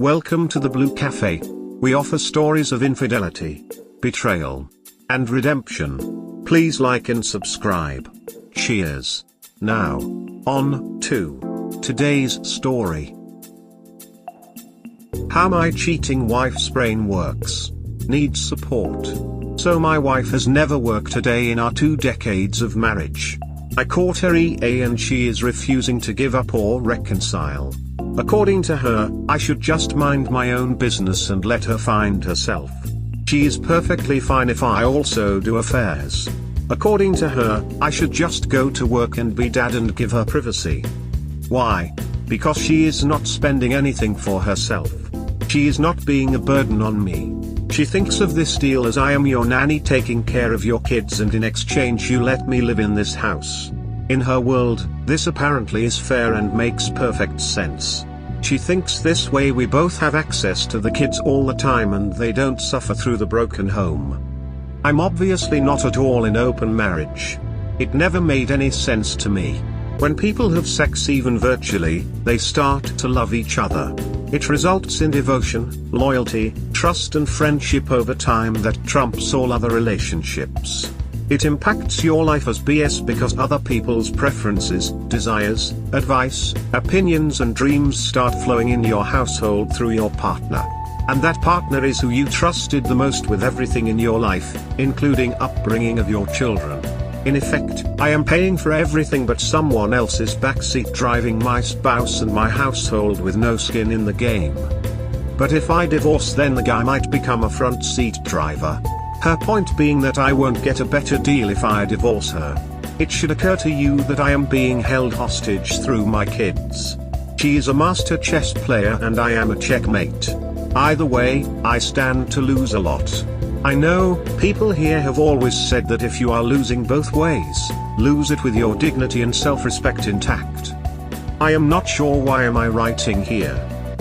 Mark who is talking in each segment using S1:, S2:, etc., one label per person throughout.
S1: Welcome to the Blue Cafe. We offer stories of infidelity, betrayal, and redemption. Please like and subscribe. Cheers. Now, on to today's story. How my cheating wife's brain works. Needs support. So my wife has never worked a day in our 2 decades of marriage. I caught her EA and she is refusing to give up or reconcile. According to her, I should just mind my own business and let her find herself. She is perfectly fine if I also do affairs. According to her, I should just go to work and be dad and give her privacy. Why? Because she is not spending anything for herself. She is not being a burden on me. She thinks of this deal as I am your nanny taking care of your kids and in exchange you let me live in this house. In her world, this apparently is fair and makes perfect sense. She thinks this way we both have access to the kids all the time and they don't suffer through the broken home. I'm obviously not at all in open marriage. It never made any sense to me. When people have sex even virtually, they start to love each other. It results in devotion, loyalty, trust and friendship over time that trumps all other relationships. It impacts your life as BS because other people's preferences, desires, advice, opinions and dreams start flowing in your household through your partner. And that partner is who you trusted the most with everything in your life, including upbringing of your children. In effect, I am paying for everything but someone else's backseat driving my spouse and my household with no skin in the game. But if I divorce then the guy might become a front seat driver. Her point being that I won't get a better deal if I divorce her. It should occur to you that I am being held hostage through my kids. She is a master chess player and I am a checkmate. Either way, I stand to lose a lot. I know, people here have always said that if you are losing both ways, lose it with your dignity and self-respect intact. I am not sure why am I writing here.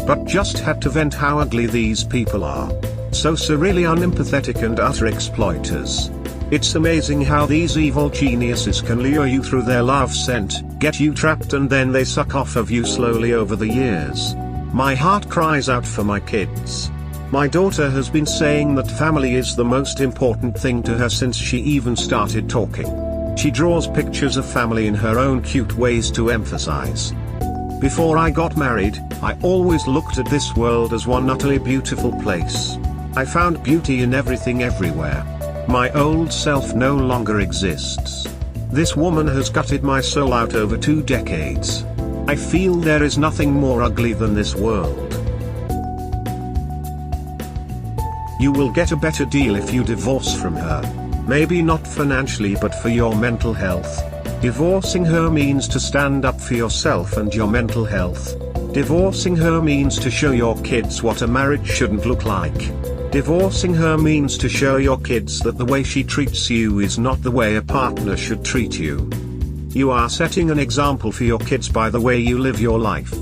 S1: But just had to vent how ugly these people are. So surreally unempathetic and utter exploiters. It's amazing how these evil geniuses can lure you through their love scent, get you trapped and then they suck off of you slowly over the years. My heart cries out for my kids. My daughter has been saying that family is the most important thing to her since she even started talking. She draws pictures of family in her own cute ways to emphasize. Before I got married, I always looked at this world as one utterly beautiful place. I found beauty in everything everywhere. My old self no longer exists. This woman has gutted my soul out over 2 decades. I feel there is nothing more ugly than this world. You will get a better deal if you divorce from her. Maybe not financially but for your mental health. Divorcing her means to stand up for yourself and your mental health. Divorcing her means to show your kids what a marriage shouldn't look like. Divorcing her means to show your kids that the way she treats you is not the way a partner should treat you. You are setting an example for your kids by the way you live your life.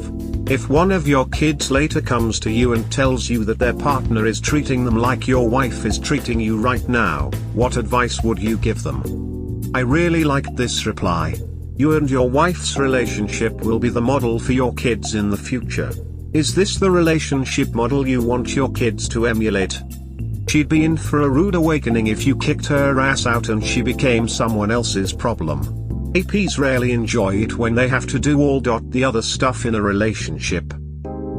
S1: If one of your kids later comes to you and tells you that their partner is treating them like your wife is treating you right now, what advice would you give them? I really liked this reply. You and your wife's relationship will be the model for your kids in the future. Is this the relationship model you want your kids to emulate? She'd be in for a rude awakening if you kicked her ass out and she became someone else's problem. APs rarely enjoy it when they have to do all the other stuff in a relationship.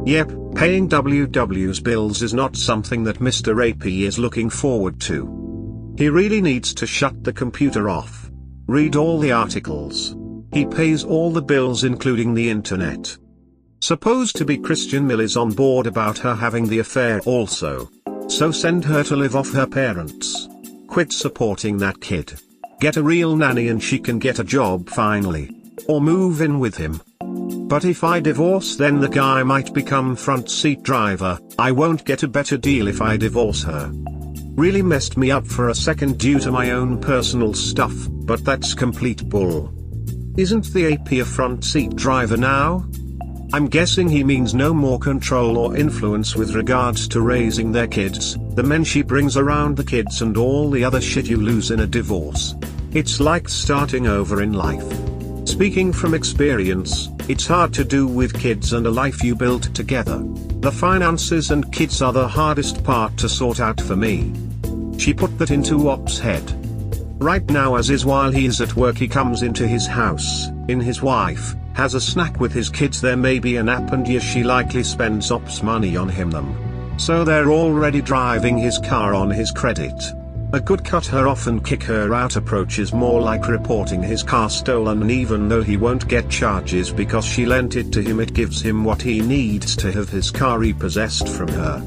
S1: Yep, paying WW's bills is not something that Mr. AP is looking forward to. He really needs to shut the computer off. Read all the articles. He pays all the bills including the internet. Supposed to be Christian Mill is on board about her having the affair also. So send her to live off her parents. Quit supporting that kid. Get a real nanny and she can get a job finally. Or move in with him. But if I divorce then the guy might become front seat driver. I won't get a better deal if I divorce her. Really messed me up for a second due to my own personal stuff, but that's complete bull. Isn't the AP a front seat driver now? I'm guessing he means no more control or influence with regards to raising their kids, the men she brings around the kids and all the other shit you lose in a divorce. It's like starting over in life. Speaking from experience, It's hard to do with kids and a life you built together. The finances and kids are the hardest part to sort out for me. She put that into Op's head. Right now, as is while he is at work, he comes into his house, in his wife, has a snack with his kids, there may be a nap, and yes, she likely spends Op's money on them. So they're already driving his car on his credit. A good cut her off and kick her out approach is more like reporting his car stolen, and even though he won't get charges because she lent it to him, it gives him what he needs to have his car repossessed from her.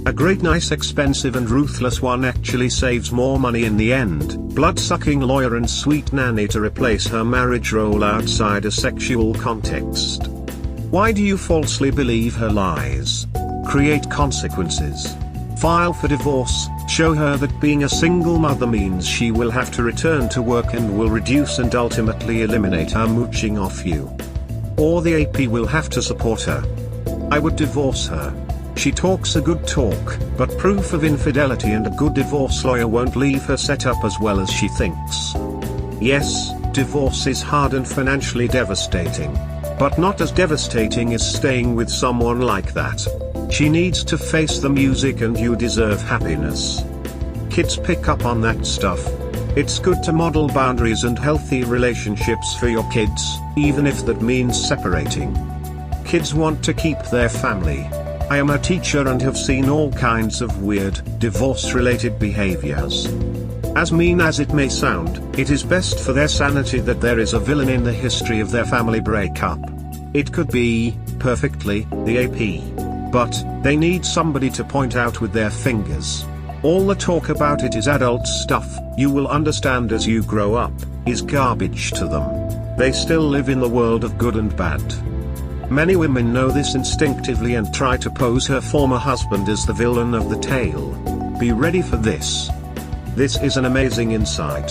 S1: A great, nice, expensive and ruthless one actually saves more money in the end. Blood-sucking lawyer and sweet nanny to replace her marriage role outside a sexual context. Why do you falsely believe her lies? Create consequences. File for divorce, show her that being a single mother means she will have to return to work and will reduce and ultimately eliminate her mooching off you. Or the AP will have to support her. I would divorce her. She talks a good talk, but proof of infidelity, and a good divorce lawyer won't leave her set up as well as she thinks. Yes, divorce is hard and financially devastating. But not as devastating as staying with someone like that. She needs to face the music, and you deserve happiness. Kids pick up on that stuff. It's good to model boundaries and healthy relationships for your kids, even if that means separating. Kids want to keep their family. I am a teacher and have seen all kinds of weird, divorce-related behaviors. As mean as it may sound, it is best for their sanity that there is a villain in the history of their family breakup. It could be, perfectly, the AP. But, they need somebody to point out with their fingers. All the talk about it is adult stuff, you will understand as you grow up, is garbage to them. They still live in the world of good and bad. Many women know this instinctively and try to pose her former husband as the villain of the tale. Be ready for this. This is an amazing insight.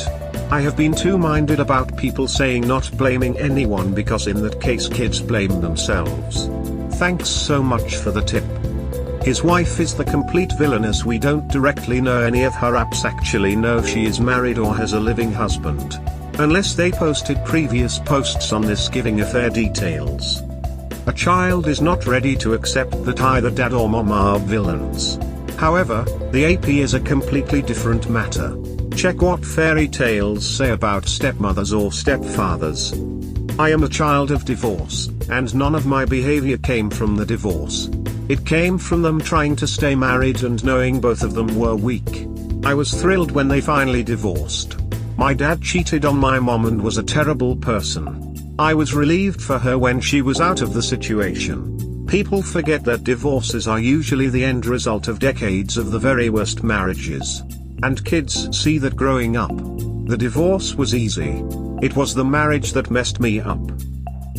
S1: I have been too minded about people saying not blaming anyone, because in that case kids blame themselves. Thanks so much for the tip. His wife is the complete villain, as we don't directly know any of her apps actually know she is married or has a living husband. Unless they posted previous posts on this giving affair details. A child is not ready to accept that either dad or mom are villains. However, the AP is a completely different matter. Check what fairy tales say about stepmothers or stepfathers. I am a child of divorce, and none of my behavior came from the divorce. It came from them trying to stay married and knowing both of them were weak. I was thrilled when they finally divorced. My dad cheated on my mom and was a terrible person. I was relieved for her when she was out of the situation. People forget that divorces are usually the end result of decades of the very worst marriages. And kids see that growing up. The divorce was easy. It was the marriage that messed me up.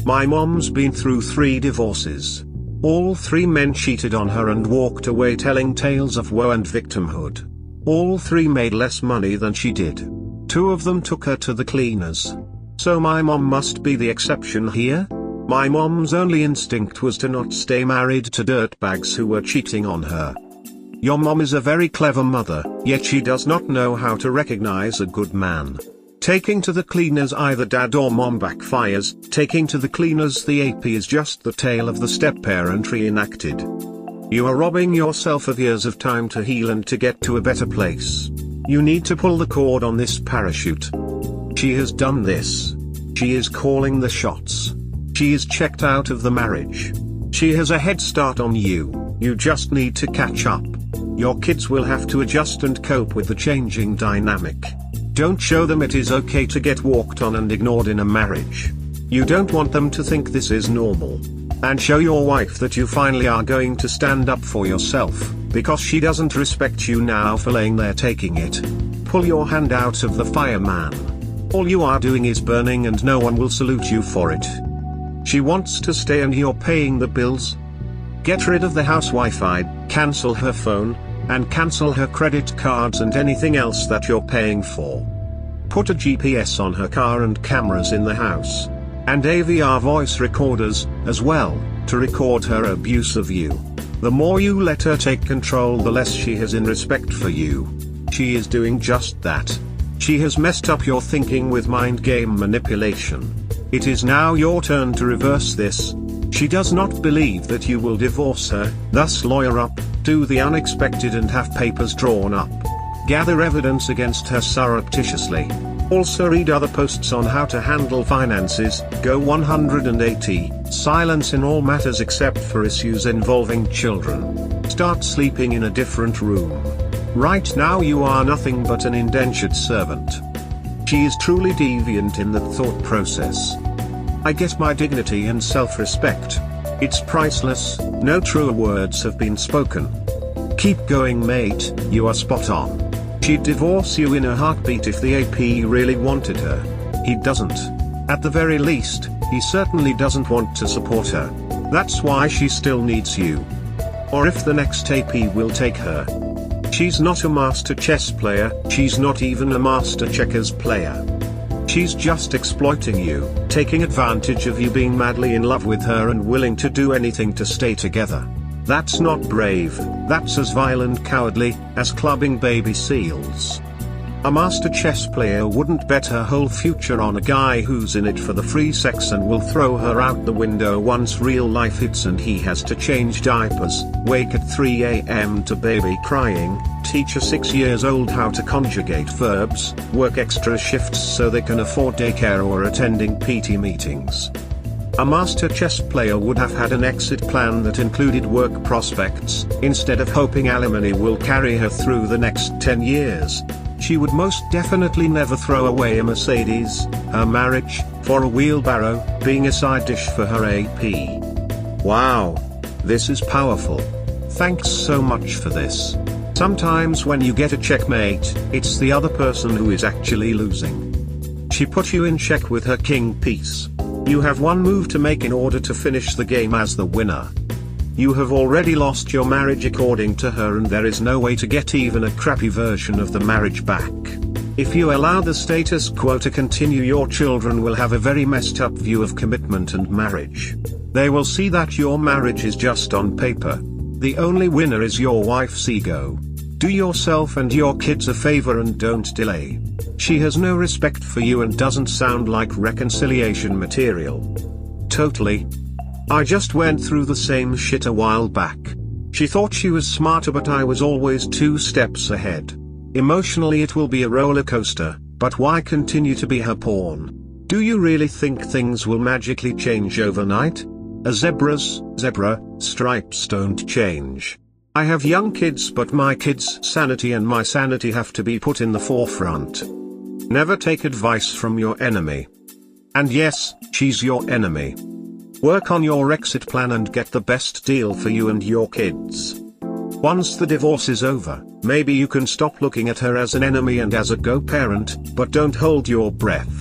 S1: My mom's been through 3 divorces. All 3 men cheated on her and walked away telling tales of woe and victimhood. All 3 made less money than she did. 2 of them took her to the cleaners. So my mom must be the exception here? My mom's only instinct was to not stay married to dirtbags who were cheating on her. Your mom is a very clever mother, yet she does not know how to recognize a good man. Taking to the cleaners either dad or mom backfires. Taking to the cleaners the AP is just the tale of the step-parent reenacted. You are robbing yourself of years of time to heal and to get to a better place. You need to pull the cord on this parachute. She has done this. She is calling the shots. She is checked out of the marriage. She has a head start on you. You just need to catch up. Your kids will have to adjust and cope with the changing dynamic. Don't show them it is okay to get walked on and ignored in a marriage. You don't want them to think this is normal. And show your wife that you finally are going to stand up for yourself, because she doesn't respect you now for laying there taking it. Pull your hand out of the fire, man. All you are doing is burning and no one will salute you for it. She wants to stay and you're paying the bills. Get rid of the house Wi-Fi, cancel her phone, and cancel her credit cards and anything else that you're paying for. Put a GPS on her car and cameras in the house. And AVR voice recorders, as well, to record her abuse of you. The more you let her take control, the less she has in respect for you. She is doing just that. She has messed up your thinking with mind game manipulation. It is now your turn to reverse this. She does not believe that you will divorce her, thus lawyer up, do the unexpected and have papers drawn up. Gather evidence against her surreptitiously. Also read other posts on how to handle finances. Go 180, silence in all matters except for issues involving children. Start sleeping in a different room. Right now you are nothing but an indentured servant. She is truly deviant in the thought process. I get my dignity and self-respect. It's priceless, no truer words have been spoken. Keep going mate, you are spot on. She'd divorce you in a heartbeat if the AP really wanted her. He doesn't. At the very least, he certainly doesn't want to support her. That's why she still needs you. Or if the next AP will take her. She's not a master chess player, she's not even a master checkers player. She's just exploiting you, taking advantage of you being madly in love with her and willing to do anything to stay together. That's not brave, that's as vile and cowardly as clubbing baby seals. A master chess player wouldn't bet her whole future on a guy who's in it for the free sex and will throw her out the window once real life hits and he has to change diapers, wake at 3 a.m. to baby crying, teach a 6-year-old how to conjugate verbs, work extra shifts so they can afford daycare or attending PT meetings. A master chess player would have had an exit plan that included work prospects, instead of hoping alimony will carry her through the next 10 years. She would most definitely never throw away a Mercedes, her marriage, for a wheelbarrow, being a side dish for her AP. Wow. This is powerful. Thanks so much for this. Sometimes when you get a checkmate, it's the other person who is actually losing. She put you in check with her king piece. You have one move to make in order to finish the game as the winner. You have already lost your marriage according to her and there is no way to get even a crappy version of the marriage back. If you allow the status quo to continue, your children will have a very messed up view of commitment and marriage. They will see that your marriage is just on paper. The only winner is your wife's ego. Do yourself and your kids a favor and don't delay. She has no respect for you and doesn't sound like reconciliation material. Totally. I just went through the same shit a while back. She thought she was smarter but I was always 2 steps ahead. Emotionally it will be a roller coaster, but why continue to be her pawn? Do you really think things will magically change overnight? A zebra's zebra stripes don't change. I have young kids but my kids' sanity and my sanity have to be put in the forefront. Never take advice from your enemy. And yes, she's your enemy. Work on your exit plan and get the best deal for you and your kids. Once the divorce is over, maybe you can stop looking at her as an enemy and as a go-parent, but don't hold your breath.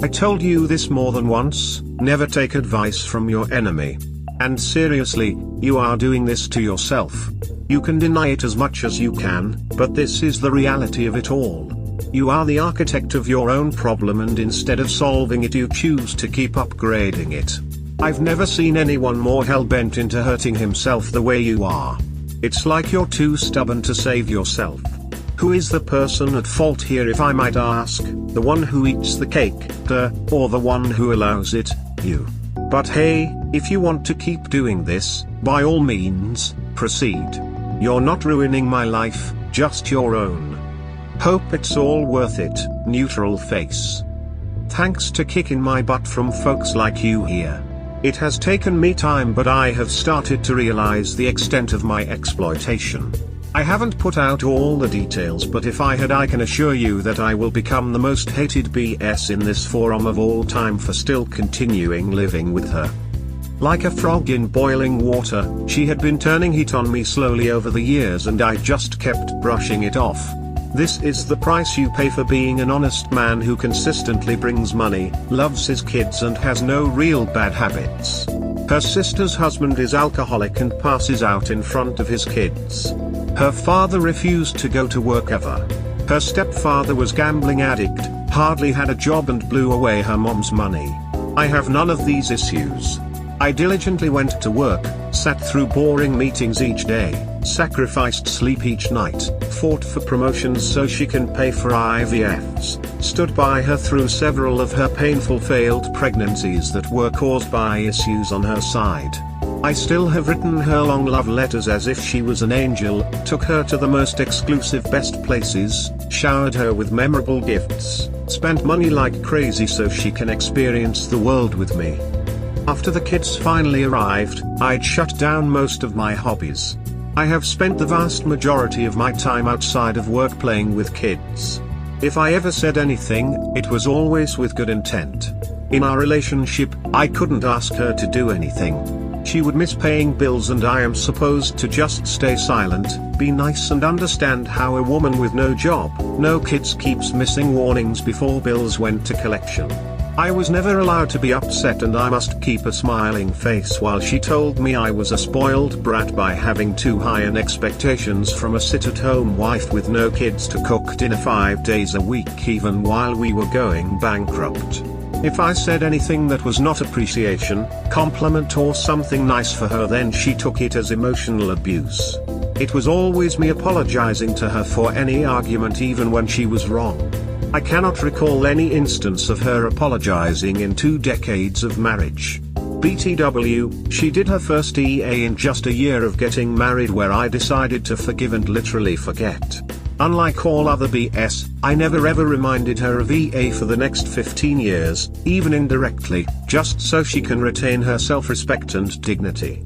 S1: I told you this more than once, never take advice from your enemy. And seriously, you are doing this to yourself. You can deny it as much as you can, but this is the reality of it all. You are the architect of your own problem and instead of solving it you choose to keep upgrading it. I've never seen anyone more hell-bent into hurting himself the way you are. It's like you're too stubborn to save yourself. Who is the person at fault here if I might ask, the one who eats the cake, or the one who allows it, you? But hey, if you want to keep doing this, by all means, proceed. You're not ruining my life, just your own. Hope it's all worth it, neutral face. Thanks to kicking my butt from folks like you here. It has taken me time but I have started to realize the extent of my exploitation. I haven't put out all the details but if I had I can assure you that I will become the most hated BS in this forum of all time for still continuing living with her. Like a frog in boiling water, she had been turning heat on me slowly over the years and I just kept brushing it off. This is the price you pay for being an honest man who consistently brings money, loves his kids and has no real bad habits. Her sister's husband is alcoholic and passes out in front of his kids. Her father refused to go to work ever. Her stepfather was gambling addict, hardly had a job and blew away her mom's money. I have none of these issues. I diligently went to work, sat through boring meetings each day, sacrificed sleep each night, fought for promotions so she can pay for IVFs, stood by her through several of her painful failed pregnancies that were caused by issues on her side. I still have written her long love letters as if she was an angel, took her to the most exclusive best places, showered her with memorable gifts, spent money like crazy so she can experience the world with me. After the kids finally arrived, I'd shut down most of my hobbies. I have spent the vast majority of my time outside of work playing with kids. If I ever said anything, it was always with good intent. In our relationship, I couldn't ask her to do anything. She would miss paying bills and I am supposed to just stay silent, be nice and understand how a woman with no job, no kids keeps missing warnings before bills went to collection. I was never allowed to be upset and I must keep a smiling face while she told me I was a spoiled brat by having too high an expectations from a sit-at-home wife with no kids to cook dinner 5 days a week even while we were going bankrupt. If I said anything that was not appreciation, compliment or something nice for her then she took it as emotional abuse. It was always me apologizing to her for any argument even when she was wrong. I cannot recall any instance of her apologizing in 2 decades of marriage. BTW, she did her first EA in just a year of getting married where I decided to forgive and literally forget. Unlike all other BS, I never ever reminded her of EA for the next 15 years, even indirectly, just so she can retain her self-respect and dignity.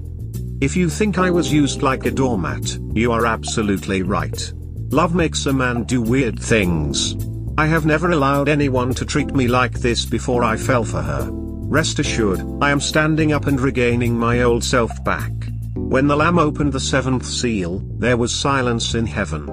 S1: If you think I was used like a doormat, you are absolutely right. Love makes a man do weird things. I have never allowed anyone to treat me like this before I fell for her. Rest assured, I am standing up and regaining my old self back. When the Lamb opened the 7th seal, there was silence in heaven.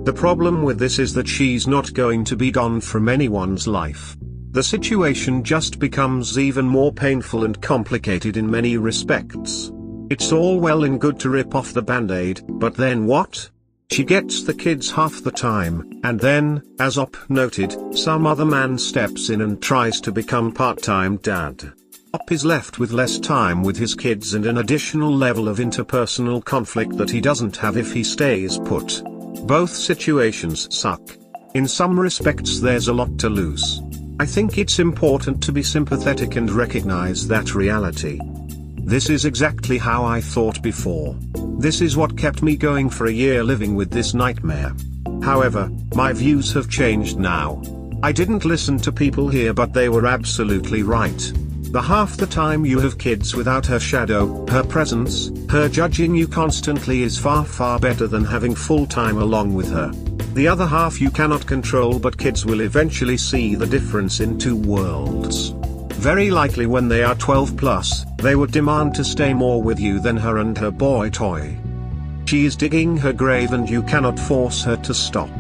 S1: The problem with this is that she's not going to be gone from anyone's life. The situation just becomes even more painful and complicated in many respects. It's all well and good to rip off the band-aid, but then what? She gets the kids half the time, and then, as Op noted, some other man steps in and tries to become part-time dad. Op is left with less time with his kids and an additional level of interpersonal conflict that he doesn't have if he stays put. Both situations suck. In some respects there's a lot to lose. I think it's important to be sympathetic and recognize that reality. This is exactly how I thought before. This is what kept me going for a year living with this nightmare. However, my views have changed now. I didn't listen to people here but they were absolutely right. The half the time you have kids without her shadow, her presence, her judging you constantly is far better than having full time along with her. The other half you cannot control but kids will eventually see the difference in 2 worlds. Very likely when they are 12 plus, they would demand to stay more with you than her and her boy toy. She is digging her grave and you cannot force her to stop.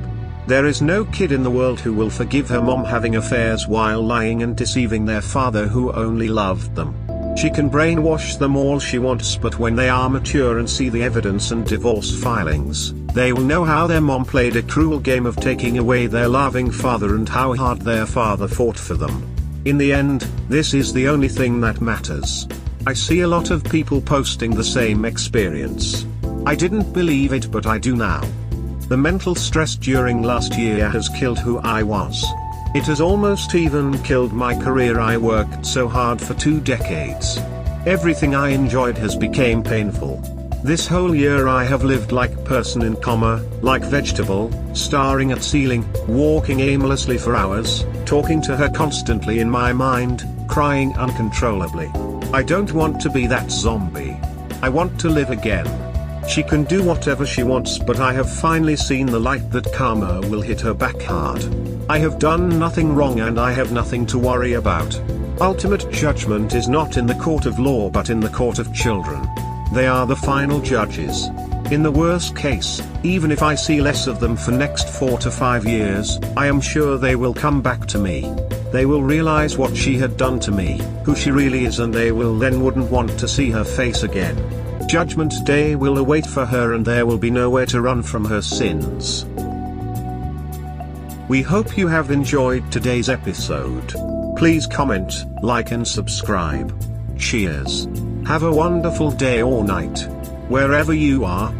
S1: There is no kid in the world who will forgive her mom having affairs while lying and deceiving their father who only loved them. She can brainwash them all she wants but when they are mature and see the evidence and divorce filings, they will know how their mom played a cruel game of taking away their loving father and how hard their father fought for them. In the end, this is the only thing that matters. I see a lot of people posting the same experience. I didn't believe it but I do now. The mental stress during last year has killed who I was. It has almost even killed my career. I worked so hard for 2 decades. Everything I enjoyed has become painful. This whole year I have lived like person in coma, like vegetable, staring at ceiling, walking aimlessly for hours, talking to her constantly in my mind, crying uncontrollably. I don't want to be that zombie. I want to live again. She can do whatever she wants but I have finally seen the light that karma will hit her back hard. I have done nothing wrong and I have nothing to worry about. Ultimate judgment is not in the court of law but in the court of children. They are the final judges. In the worst case, even if I see less of them for next 4 to 5 years, I am sure they will come back to me. They will realize what she had done to me, who she really is and they will then wouldn't want to see her face again. Judgment Day will await for her and there will be nowhere to run from her sins. We hope you have enjoyed today's episode. Please comment, like and subscribe. Cheers. Have a wonderful day or night, wherever you are.